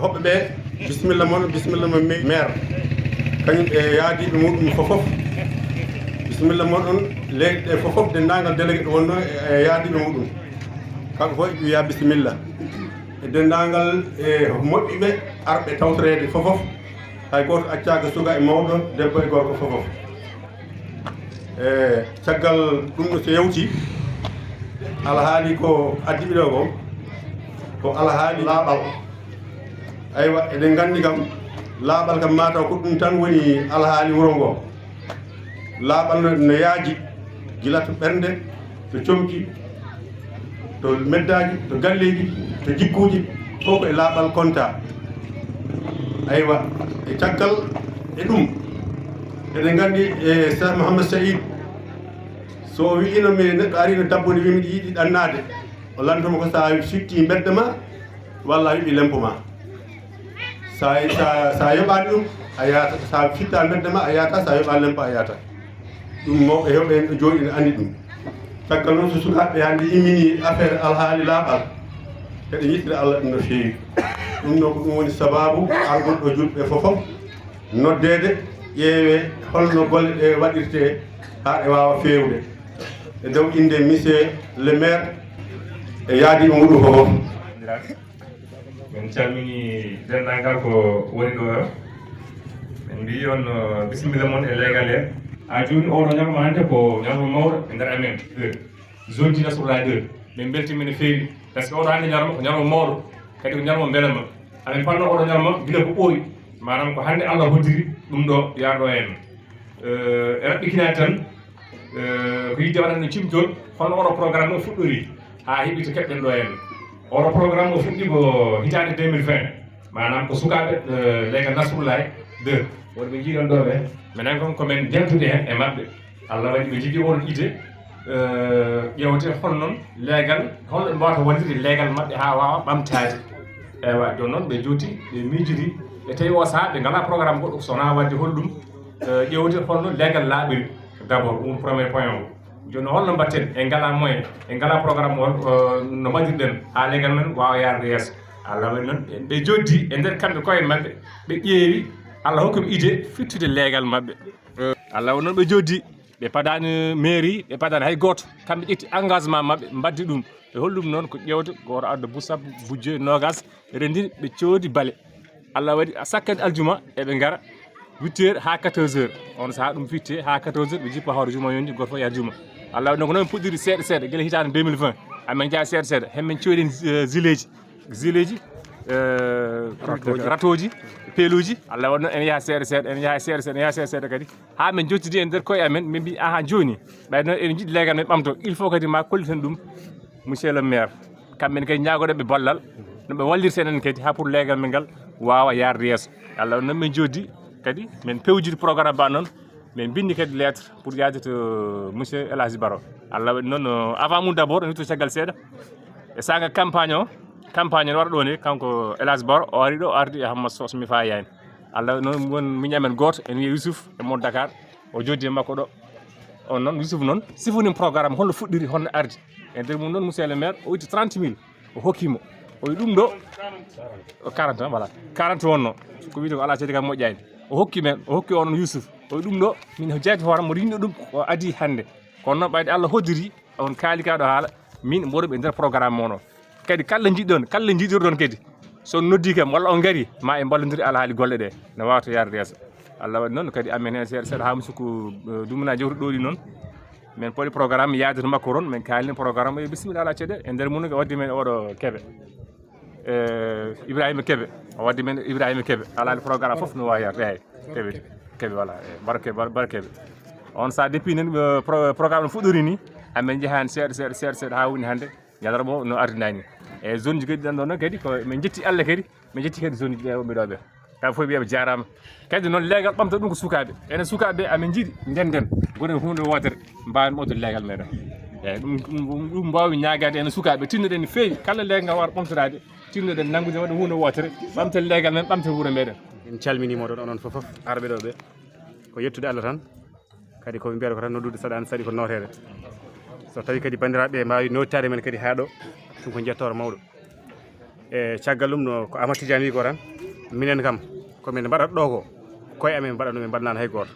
hoɓɓe ɓe bisimilla moon maire kañum e yaadiɓe muɗum fofof bisimilla moon ɗon leyɗe ɗe fofof dendagal délégué ɗo wonno e yaadiɓe muɗum kamɓe fof ɓe wiya bisimilla e dendagal e moƴƴiɓe arɓe tawtorede fofof hay goto accaka suka e mawɗo debbo e gorko fofof caggal ɗum ɗo so yewti alhaali ko addiɓe ɗo ko alhaali laaɓal aywa eɗen gandi kam laaɓal kam mataw ko ɗum tan woni alhaali wuro ngo laaɓal no yaaji gila to ɓernde to comki to meddaji to galleji to jikkuji fof e laaɓal konta aywa e caggal e ɗum eɗen gandi e Cheikh Mouhamed Saïd so wiino mi neɗɗo ari no dabbude wimi ɗi yiiɗi ɗannade o lantuma ko sa fitti bedda ma walla a wiɓi lempo ma sa yoɓani ɗum a yahata sa fitta bedda ma a yahata sa yoɓa lempo a yahata ɗum mawɓe hewɓe hen ɗo jooɗi ne andi ɗum caggal noon so sukaɓe hande immini affaire alhaali laaɓal eɗe yittira Allah ɗum no feewi ɗum ɗo ko ɗum woni sababu argol ɗo julɓe fofof noddede ƴeewe holno golle ɗe waɗirte ha ɗe wawa fewde e dow inde monsieur le maire e yaadiɓe muɗum fofof min calmini dendagal ko woni ɗo min mbi on bisimilla moon e leegal he ha joni oɗo ñalma hande ko ñalma mawɗo e nder amen zone ji Nasrullaahi 2 min beltimi no feewi par ce que oɗo hande ñalma ko ñalma mawɗo kadi ko ñalma beelama amin panno oɗo ñalma gila ko ɓooyi manam ko hande Allah hoddiri ɗum ɗo yaɗo hen e raɓɓikinade tan ko yidde waɗan no cimtol hono oɗo programme o fuɗɗori ha heeɓi to keɓɗen ɗo hen oɗo programme o fuɗɗi ko hitande 2020 manam ko sukaɓe leegal Nasrullaahi 2 wonɓe jiiɗon ɗo ɓe minen kon komin dentude hen e mabɓe Allah waɗi ɓe jogui oɗon idée ƴewte hol noon leegal holno ɓe mbawata wallirde leegal mabɓe ha wawa ɓamtade ewa joni noon ɓe jooti ɓe miijori e tawi o saaha ɓe ngala programme goɗɗo sowona wadde holɗum ƴewde holno leegal laaɓiri d' abord ɗum premier point o joni holno mbatten e ngala moyen e ngala programme o no mbaɗirɗen ha leegal men wawa yarde yeeso Allah waɗi noon ɓe joddi e nder kamɓe koye mabɓe ɓe ƴeewi Allah hokkiɓe idée fittude leegal mabɓe Allah waɗi noon ɓe joddi ɓe padani mairie ɓe padani hay goto kamɓe ƴetti engagement mabɓe mbaddi ɗum e holɗum noon ko ƴewde goto adda busab bujjoy nogas rendini ɓe coodi baale Allah waɗi sakkadi aljuma eɓe gara 8 heures ha 14 heures on saaha ɗum fitte ha 14 heures ɓe jippa hawre juma yonti goto fof yaha juma Allah waɗi noon ko noon puɗɗiri seeɗa seeɗa guila hitande 2020 amin jaa seeɗa seeɗa hen min coyɗen gileji ratoji peeluji Allah waɗi noon ene yaha seeɗa seeɗa ene yaha seeɗa seeɗa ene yaha seeɗa seeɗa kadi ha min jottidi e nder koye amen min mbi aha joni ɓayde noon ene jiiɗi leegal men ɓamto il faut kadi ma kolliten ɗum monsieur le maire kamɓene kadi ñagoɗeɓe ballal no ɓe wallirta enen kadi ha pour leegal men ngal wawa yarde yeeso Allah waɗi noon min joddi kadi min pewjidi programme ba noon min bindi kadi lettre pour yaade to monsieur El Hadji Baro Allah waɗi noon avant mum d' abord en witto caggal seeɗa e saga campagne o waɗa ɗo ni kanko El Hadji Baro o ari ɗo ardi e Hammat Sos mi fa yani Allah waɗi noon won miñamen goto en wiye Youssouf e mon Dakar o joddi e makko ɗo on noon Youssouf noon sifonima programme holno fuɗɗiri holno ardi e nder mum noon monsieur le maire o itti 30 000 o hokkimo o wi ɗum ɗo 40 voilà 40 wonno ko wiide ko ala ceede kam moƴƴani o hokki men o hokki on Youssouf o wi ɗum ɗo min jeeyte hoore mo rinno ɗum o adi hande kono noon ɓayde Allah hoddiri on kaali kaɗo haala min mboɗoɓe e nder programme moon o kadi kala jiiɗirɗon kadi so noddi kam walla on gari ma e ballodiri alhaali golle ɗe ne wawata yarde yeeso Allah waɗi noon kadi amen hen seeɗa seeɗa ha musidɗo duminaji jewtuɗo ɗo ɗi noon min poli programme yaade to makko toon min kalni programme e bisimilla ala ceeɗe e nder mum o waddi men oɗo Keɓe Ibrahima Keɓe o waddi men Ibrahima Keɓe alhaali programme foof no wawi yarde eyyi Keɓe voilà bara Keɓe on sa depuis nen programme no fuɗɗori ni amin jahani seeɗa ha woni hande ñadarma o no ardinani e zone ji kadi ɗan ɗo noon kadi ko min jetti Allah kadi min jetti kadi zone ji ɗe wonɓe ɗo ɓe kamɓe fof wiyaɓe jarama kadi noon leegal ɓamta ɗum ko sukaɓe enen sukaɓe amin jiiɗi ndenden gonen hunde wodere mbawen ɓamtude leegal meɗen eyyi ɗum mbawi ñagade enen sukaɓe tinnoɗen no fewi kala leegal ngal wawa ɓamtorade tinnoɗen nanngude waɗa hunde wotere ɓamtel leegal men ɓamtel wuuro meɗen. en calminimo ɗon onon fof arɓe ɗo ɓe ko yettude Allah tan kadi koɓe mbiyata ko tan noddude saɗani saɗi ko notere so tawi kadi bandiraɓe mbawi nottade men kadi ha ɗo ɗum ko jettore mawɗo e caggal ɗum no ko Amadou Tidiane wi ko tan minen kam komin mbaɗat ɗo ko koye amen mbaɗat ɗum ɓe mbaɗnani hay goto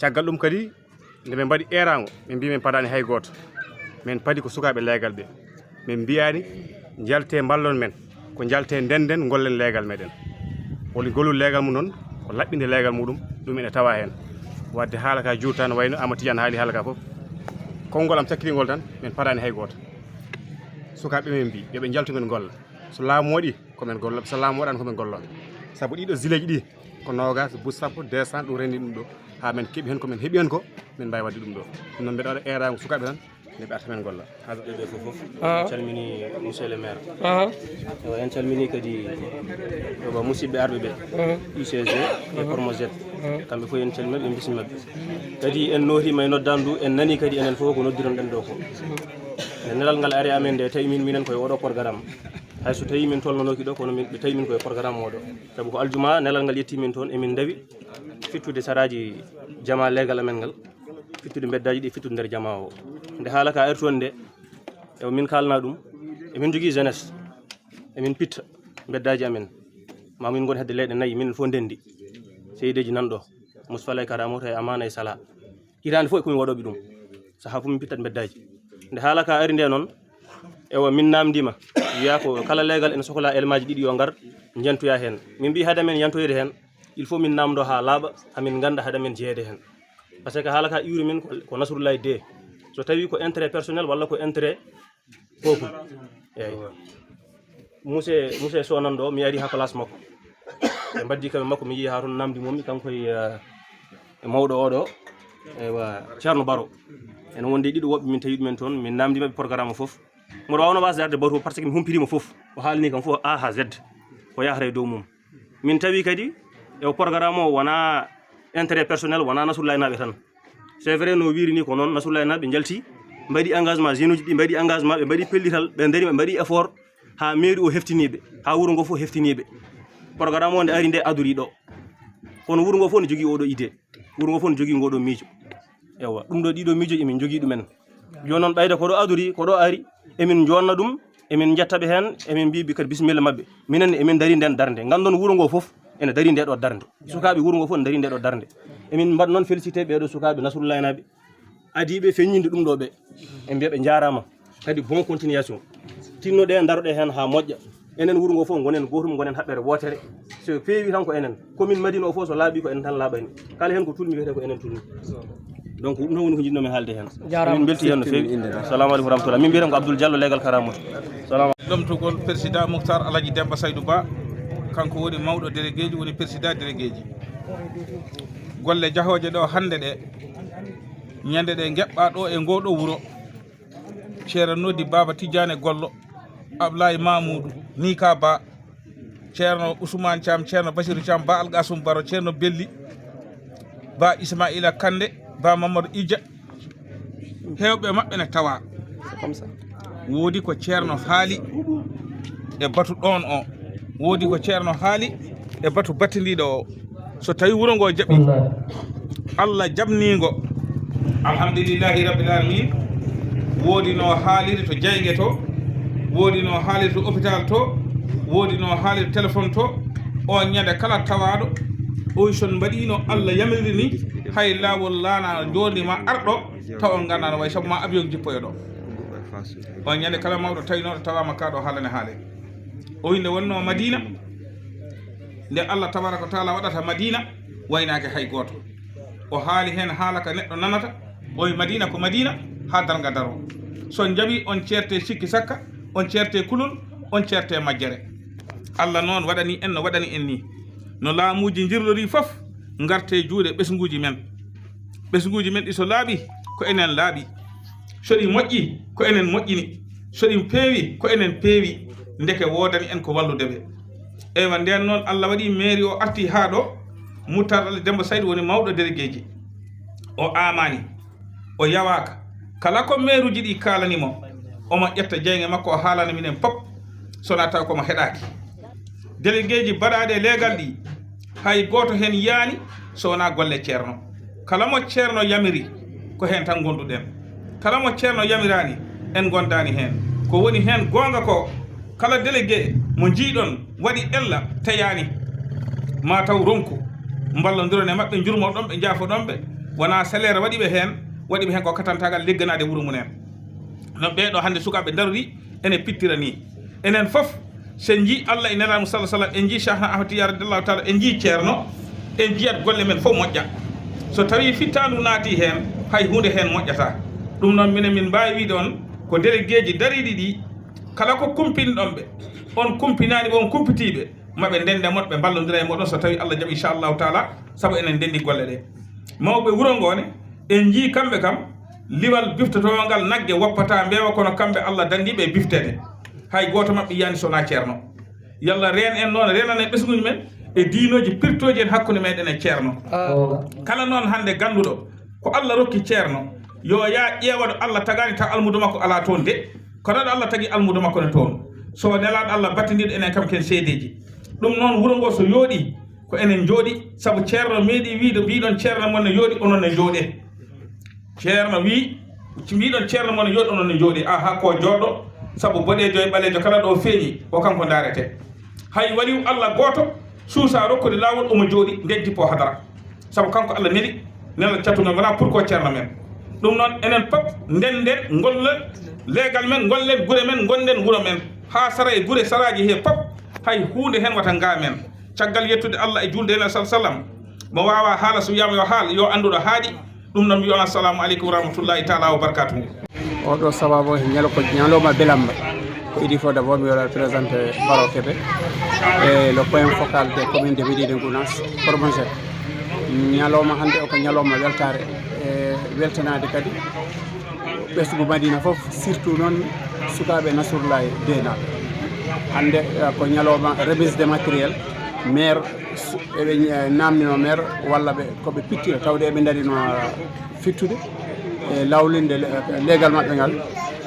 caggal ɗum kadi nde ɓe mbaɗi erago ɓe mbi min paadani hay goto min paadi ko sukaɓe leegal ɓe min mbiyani jalte ballon men ko jalte ndenden gollen leegal meɗen woni golol leegal mum noon ko laɓɓinde leegal muɗum ɗum ene tawa hen wadde haala ka juurta no wayno Amadou Tidiane haali haala ka foof konngol am cakkirigol tan min paadani hay goto sukaɓe men mbi yoɓe jaltu men golla so laamu waɗi komin golloɓe so laamu waɗani komin golloɓe saabu ɗiɗo zileji ɗi ko nogas bus sappo 200 ɗum rendi ɗum ɗo ha min keeɓi hen komin heeɓi hen ko min mbawi wadde ɗum ɗo ɗum noon mbiɗa waɗa erago sukaɓe tan neɓe arta men golla ɓe fof en calmini monsieur le maire en calmini kadi oba musidɓe arɓe ɓe UCG e Promojet kamɓe fof en calmimaɓe en bismimaɓe kadi en notima e noddandu en nani kadi enen fof ko noddiron ɗen ɗo ko nde nelal ngal ari amen nde tawi minen koye oɗo programme hay so tawi min tolnonoki ɗo kono ɓe tawi min koye programme oɗo saabu ko aljuma nelal ngal yettimin toon emin dawi fittude saraji jama leegal amen ngal fittude beddaji ɗi fittude nder jama o nde haala ka ari toon nde e min kalna ɗum emin jogui jeunesse emin pitta beddaji amen mamin gon hedde leyɗe nayyi minen fof ndendi seydeji nanɗo Mousfalay Karamoto e Amana e Sala hirande fof e komin waɗoɓe ɗum saaha fof min pittat beddaji nde haala ka ari nde noon ewa min namdima wiya ko kala leegal ene sohla élément ji ɗiɗi yo ngar jentoya hen min mbi haade men yantoyde hen il faut min namdo ha laaɓa hamin ganda haade men jeeyede hen par ce que haala ka iwri min ko Nasrullaahi de so tawi ko intérêt personnel walla ko intérêt peuple eyyi monsieur Sonan ɗo mi ari ha place makko ɓe mbaddi kaɓe makko mi yii ha toon namdi momi kanko e mawɗo oɗo ewa Ceerno Baro ene wonde ɗiɗo woɓɓe min tawi ɗumen toon min namdimaɓe programme foof mboɗo wawno wasde arde bato par ce que mi humpirima foof o haalni kam fof A ha Z ko yahata e dow mum min tawi kadi e programme o wona intérêt personnel wona Nasrullaahi naɓe tan c'est vrai no wiiri ni ko noon Nasrullaahi naɓe jalti mbaɗi engagement jeune uji ɗi mbaɗi engagement ɓe mbaɗi pellital ɓe daari ɓe mbaɗi effort ha mairie o heftiniɓe ha wuuro ngo fof heftiniɓe programme o nde ari nde adori ɗo kono wuuro ngo fof ne jogui oɗo idée wuuro ngo fof ne jogui ngoɗo miijo ewa ɗum ɗo ɗiɗo miijoji emin jogui ɗumen joni noon ɓayde koɗo adori koɗo ari emin jonna ɗum emin jettaɓe hen emin mbiɓe kadi bisimilla mabɓe minen emin daari nden darde gandon wuuro ngo fof ene daari nde ɗo darde sukaɓe wuuro ngo fof ne daari nde ɗo darde emin mbaɗa noon félicité ɓeɗo sukaɓe Nasrullaahi naɓe adiɓe feññinde ɗum ɗo ɓe e mbiya ɓe jarama kadi bon continuation tinnoɗe daroɗe hen ha moƴƴa enen wuuro ngo fof gonen gotum gonen haɓɓere wotere so feewi tan ko enen commune Madina o fof so laaɓi ko enen tan laaɓani kala hen ko tulmi wiyete ko enen tulmi donc ɗum tan woni ko jinnomi haalde hen min belti hen no feewi assalamu aleykum rahmatullah min mbiyatan ko Abdoul Diallo leegal Karamoto salam ɗomtugol président Moukhtar Alaji Demba Saydou Ba kanko woni mawɗo délégué ji woni président délégué ji golle jahoje ɗo hande ɗe ñande ɗe geɓɓa ɗo e ngoɗo wuuro ceerno noddi Baba Tidiane Gollo Ablaye Mamoudou Nika Ba ceerno Ousmane Thiam ceerno Bassirou Thiam Ba Algasum Baro ceerno Belli Ba Ismaïla Kande Ba Mamadou Idja hewɓe mabɓe ne tawa woodi ko ceerno haali e batu ɗon o woodi ko ceerno haali e batu battidiɗo o so tawi wuuro ngo jaɓi Allah jabnigo alhamdulillahi rabbil alamin woodi no haaliri to jaygue to woodi no haaliri to hôpital to woodi no haaliri téléphone to on ñande kala tawaɗo oy son mbaɗino Allah yamiriri ni hay lawol laana jondima arɗo taw on gandano way saabu ma avion jippoyo ɗo on ñande kala mawɗo tawinoɗo tawama kaɗo haalane haale o nde wonno Madina nde Allah tabaraka wa taala waɗata Madina waynake hay goto o haali hen haala ka neɗɗo nanata oye Madina ko Madina ha darga daro son jaaɓi on certe sikki sakka on certe kulol on certe majjere Allah noon waɗani en no waɗani en ni no laamuji jirlori foof garte juuɗe ɓesguji men ɗi so laaɓi ko enen laaɓi soɗi moƴƴi ko enen moƴƴini soɗi peewi ko enen peewi ndeke wodani en ko walludeɓe eywa nden noon Allah waɗi mairie o arti ha ɗo Moukhtar Alaji Demba Saydou woni mawɗo délégué ji o amani o yawaka kala ko maire uji ɗi kalanimo omo ƴetta jeyge makko o haalana minen pop sona taw komo heɗaki délégué ji baɗaɗe leegal ɗi hay goto hen yaani sowona golle ceerno kala mo ceerno yamiri ko hen tan gonduɗen kala mo ceerno yamirani en gondani hen ko woni hen gonga ko kala délégué mo jiiɗon waɗi ella teyani ma taw ronku mballodiron e maɓɓe jurmoɗon ɓe jaafoɗon ɓe wona salaire waɗiɓe hen ko katantagal ligganade wuuro mumen no ɓeɗo hande sukaɓe darori ene pittira ni enen foof sen ji Allah e nelaɗo sallah sallam en ji cheikhna ahmad tidiane radiallahu taala en ji ceerno en jiyat golle men fof moƴƴa so tawi fittandu naati hen hay hunde hen moƴƴata ɗum noon minen min mbawi wiide on ko délégué ji dariɗi ɗi kala ko kumpinɗon ɓe on kumpinani ɓe on kumpitiɓe maɓe ndende moɗon ɓe ballodira e moɗon so tawi Allah jaaɓi inchallahu taala saabu enen ndendi golle ɗe mawɓe wuuro ngone en jii kamɓe kam liwal biftotowo ngal nagge woppata mbewa kono kamɓe Allah dandiɓe e biftede hay goto mabɓe yiyani sona ceerno yalla reen en noon renane ɓesguji men e diinoji pirtoji en hakkude meɗen e ceerno kala noon hande ganduɗo ko Allah rokki ceerno yo ya ƴeewaɗo Allah tagani taw almudo makko ala toon de kono ɗo Allah tagui almudo makko ne toon so nelaɗo Allah battidiɗo enen kam ken seedeji ɗum noon wuuro ngo so yooɗi ko enen jooɗi saabu ceerno meeɗi wiide mbiɗon ceerno mon ne yooɗi onon ne jooɗe ceerno wi mbiɗon ceerno mon ne yooɗi onon ne jooɗi a hakko jooɗo saabu boɗejo e ɓalejo kala ɗo feeñi o kanko darete hay waliw Allah goto suusa rokkude lawol omo jooɗi nden jippo hadara saabu kanko Allah neli nela cattugal wona pour ko ceerno men ɗum noon enen pop ndenden gollen leegal men gollen guure men gonden wuuro men ha sara e guure saraji he pop hay hunde hen wata nga men caggal yettude Allah e julde ena sal sallam mo wawa haala so wiyama yo haal yo anduɗo haaɗi ɗum noon wiyon assalamu aleykum wa rahmatullahi taala wa barakatuhu oɗo sababu ñalowma belamba ko idi fo d'abord mi waɗa présenté Baro Kébé et le point focal des communes de Médina Gounass Promoged ñalowma hannde o ko ñalowma weltare e weltanade kadi ɓesgu Madina fof surtout noon sukaɓe Nasrullaahi denaɓe hannde ko ñalowma remise de matériel maire eɓe namdino maire walla ɓe koɓe pittira tawde eɓe darino fittude e lawlinde leegal maɓɓe ngal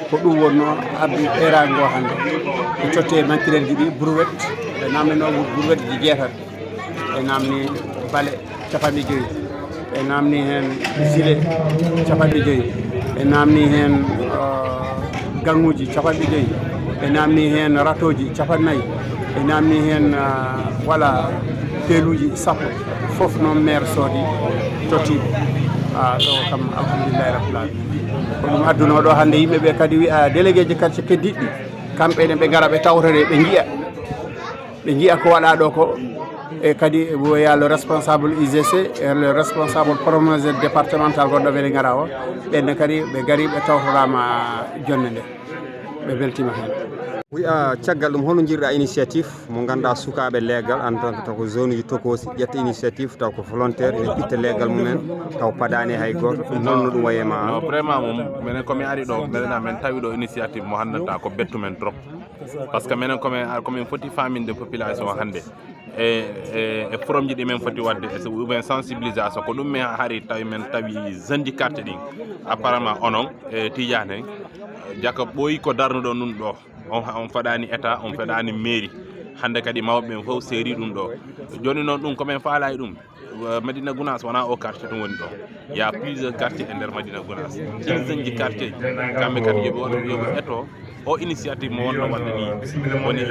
ko ɗum wonno addu ɓeerago ngo hannde ɓe totte matériel ji ɗi brouette ɓe namdino brouette ji jeetati ɓe namni bale capanɗe joyyi ɓe namni hen gilet capanɗe joyyi ɓe namni hen ganguji capanɗe joyyi ɓe namni hen ratoji capannayyi ɓe namni hen voilà peluji sappo fof noon maire soodi tottiɓe ɗo kam alhamdulillahi rabbil alamin ko ɗum adduno ɗo hannde yimɓeɓe kadi wiya délégué ji quartier keddiɗɗi kamɓene ɓe gara ɓe tawtore ɓe jiiya ko waɗa ɗo ko e kadi woya le responsable UGC e le responsable Promoged départemental gonɗo wele gara o ɓenne kadi ɓe gari ɓe tawtorama jonde nde ɓe beltima hen wiya caggal ɗum hono jirɗa initiative mo ganduɗa sukaɓe leegal en tant que taw ko zone uji Tokosi ƴetta initiative taw ko volontaire ene ɓitta leegal mumen taw paadani hay goto ɗum holno ɗum wayema non vraiment mom minen komi ari ɗo mbeɗena min tawi ɗo initiative mo hannata ko bettu men trop par ce que minen komin foti faminde population hannde e forum ji ɗi men foti wadde ou bien sensibilisation ko ɗum min haari tawi men tawi zandi carte ɗin apparemment onon e Tidiane en jaka ɓooyi ko darnuɗo nun ɗo on faɗani état on faɗani mairie hande kadi mawɓe ɓen fof séri ɗum ɗo joni noon ɗum komin faala e ɗum Médina Gounass wona o quartier ɗum woni ɗo y a plusieurs quartiers e nder Médina Gounass dizaine ji quartier ji kamɓe kadi yoɓe eto o initiative mo wonno wadde ni woni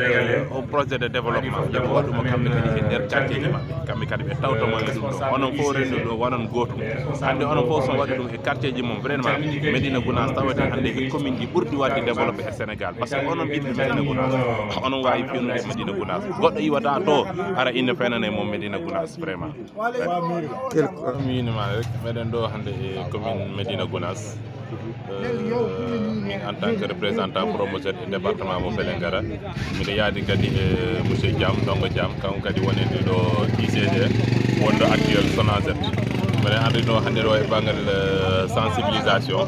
o projet de développement yoɓe waɗuma kamɓe kadi e nder quartier ji maɓɓe kamɓe kadi ɓe tawtomoe ɗum ɗo onon fof rendu ɗo wonon gotum hande onon fof son waɗi ɗum e quartier ji mum vraiment Médina Gounass tawete hande e commune ji ɓurɗi wadde développé e Sénégal par ce que onon ɓiɓɓe Médina Gounass onon wawi finude e Médina Gounass goɗɗo yiwata to ara inde fenane mom Médina Gounass vraiment minima rek meɗen ɗo hande e commune Médina Gounass min en tant que représentant Promoged e département mo Vélingara mbiɗa yaadi kadi e monsieur Diam Dongo Diam kanko kadi wonende ɗo ICG wonɗo actuel SONAGED mbiɗa andi ɗo hannde ɗo e banggal sensibilisation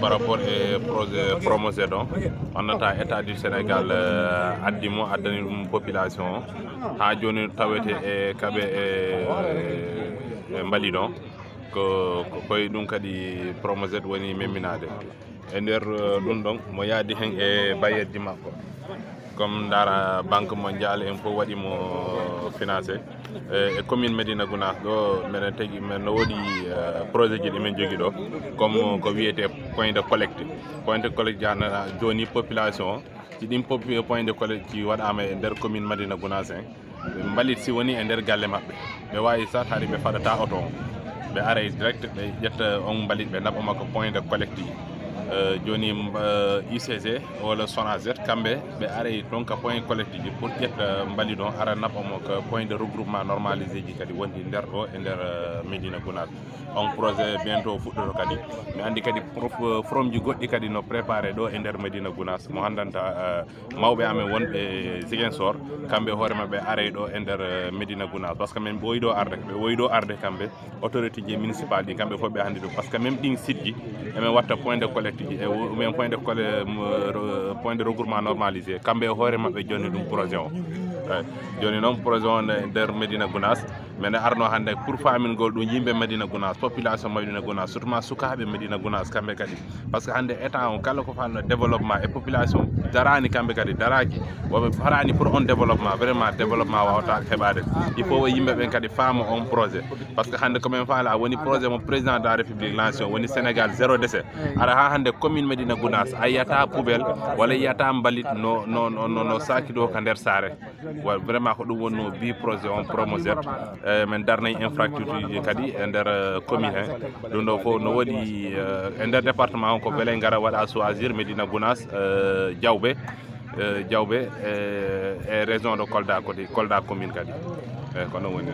par rapport e projet Promoged o annata état du Sénégal addimo addani ɗum population o ha joni tawete e kaɓe e mbali ɗon ko koye ɗum kadi Promoged woni memminade e nder ɗum ɗon mo yaadi hen e bayedji makko comme dara banque mondiale en fof waɗimo financé e commune Médina Gounass ɗo minen tagi men no woodi projet ji ɗi min jogui ɗo comme ko wiyete point de collecte jana joni population ci ɗin point de collecte ji waɗama e nder commune Médina Gounass en ɓe mbalit si woni e nder galle mabɓe ɓe wawi sat haade ɓe faɗata auto o ɓe ara direct ɓe ƴetta on mbalit ɓe naɓama ko point de collecte ji joni UCG walla SONAGED kamɓe ɓe aray donc point collecte ji pour ƴetta mbalit on ara naɓamo ko point de regroupement normalisé ji kadi wondi nder ɗo e nder Médina Gounass on projet bientôt fuɗɗoto kadi mi andi kadi from ji goɗɗi kadi no préparé ɗo e nder Médina Gounass mo handanta mawɓe amen wonɓe Ziguinchor kamɓe hoore maɓɓe aray ɗo e nder Médina Gounass par ce que min ɓoyiɗo arde kamɓe autorité ji municipal ɗi kamɓe fof ɓe andi ɗum par ce que même ɗin site ji emin watta point de collecte ji e men point de regroupement normalisé kamɓe hoore maɓɓe jonni ɗum projet o joni noon projet o nder Médina Gounass mene arno hannde pour famingol ɗum yimɓe Médina Gounass population Médina Gounass surtout ma sukaaɓe Médina Gounass kamɓe kadi par ce que hannde état o kala ko fanno développement et population darani kamɓe kadi daraki woɓe harani pour on développement vraiment développement wawata heɓade il faut yimɓe ɓen kadi faama on projet par ce que hannde komin faala woni projet mo président de la république lancé o woni Sénégal 0 décès ara ha hannde commune Médina Gounass a yiyata poubelle walla yiyata mbalit no saki ɗo ka nder saare vraiment ko ɗum wonno bi projet on promosette min darnayi infrastructure ji kadi e nder commune he ɗum ɗo fof no waɗi e nder département on ko beele gara waɗa choisir Médina Gounass Diawɓe e région de Kolda commune kadi eyyi ko noon woni